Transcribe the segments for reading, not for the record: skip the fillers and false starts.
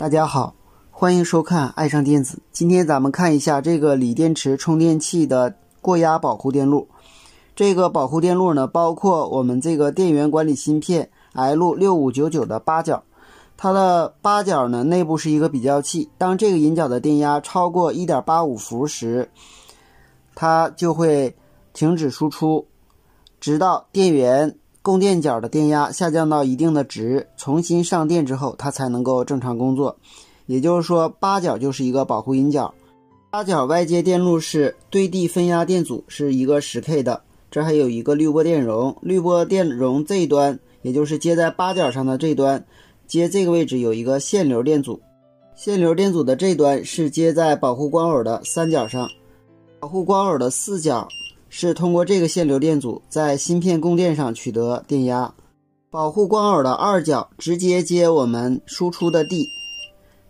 大家好，欢迎收看爱上电子。今天咱们看一下这个锂电池充电器的过压保护电路。这个保护电路呢，包括我们这个电源管理芯片 L6599的八角。它的八角呢，内部是一个比较器，当这个引脚的电压超过 1.85 伏时，它就会停止输出，直到电源供电角的电压下降到一定的值，重新上电之后，它才能够正常工作。也就是说，八角就是一个保护引脚。八角外接电路是对地分压电阻，是一个 10K 的，这还有一个滤波电容。滤波电容这一端，也就是接在八角上的这端，接这个位置有一个限流电阻。限流电阻的这端是接在保护光偶的三角上，保护光偶的四角是通过这个限流电阻在芯片供电上取得电压。保护光偶的二角直接接我们输出的地，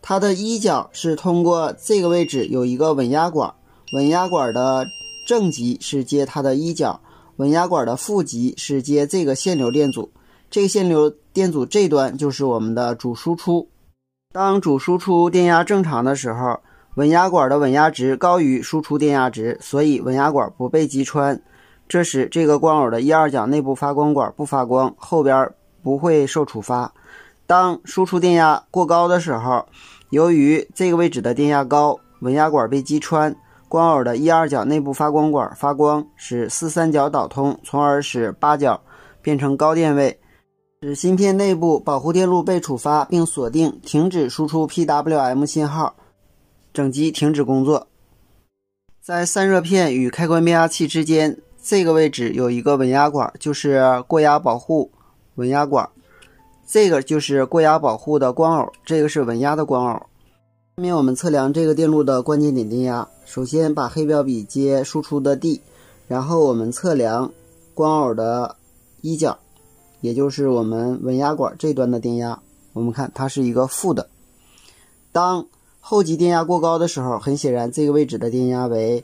它的一角是通过这个位置有一个稳压管，稳压管的正极是接它的一角，稳压管的负极是接这个限流电阻。这个限流电阻这端就是我们的主输出。当主输出电压正常的时候，稳压管的稳压值高于输出电压值，所以稳压管不被击穿。这时这个光偶的一二角内部发光管不发光，后边不会受触发。当输出电压过高的时候，由于这个位置的电压高，稳压管被击穿，光偶的一二角内部发光管发光，使四三角导通，从而使八角变成高电位，使芯片内部保护电路被触发并锁定停止输出 PWM 信号，整机停止工作。在散热片与开关变压器之间，这个位置有一个稳压管，就是过压保护稳压管。这个就是过压保护的光偶，这个是稳压的光偶。下面我们测量这个电路的关键点电压。首先把黑表笔接输出的地，然后我们测量光偶的一角，也就是我们稳压管这端的电压。我们看它是一个负的。当后极电压过高的时候，很显然这个位置的电压为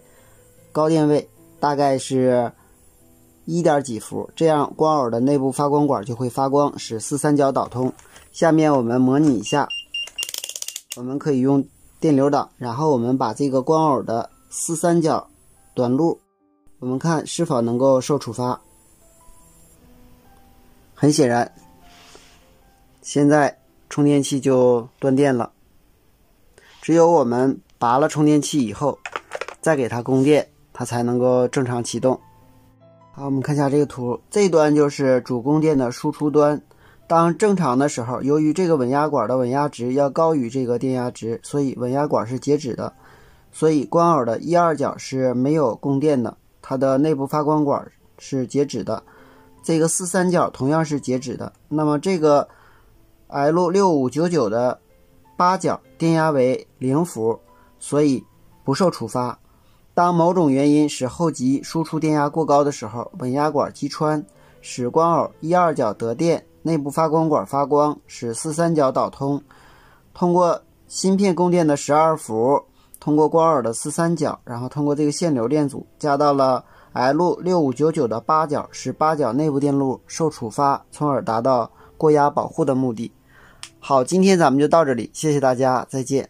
高电位，大概是1点几伏，这样光偶的内部发光管就会发光，使四三角导通。下面我们模拟一下，我们可以用电流档，然后我们把这个光偶的四三角短路，我们看是否能够受触发。很显然，现在充电器就断电了。只有我们拔了充电器以后，再给它供电，它才能够正常启动。好，我们看一下这个图，这端就是主供电的输出端。当正常的时候，由于这个稳压管的稳压值要高于这个电压值，所以稳压管是截止的，所以光偶的一二角是没有供电的，它的内部发光管是截止的。这个四三角同样是截止的。那么这个 L6599 的八角电压为0伏，所以不受触发。当某种原因使后极输出电压过高的时候，稳压管击穿，使光偶一二角得电，内部发光管发光，使四三角导通，通过芯片供电的12伏，通过光偶的四三角，然后通过这个限流电阻加到了 L6599 的八角，使八角内部电路受触发，从而达到过压保护的目的。好，今天咱们就到这里，谢谢大家，再见。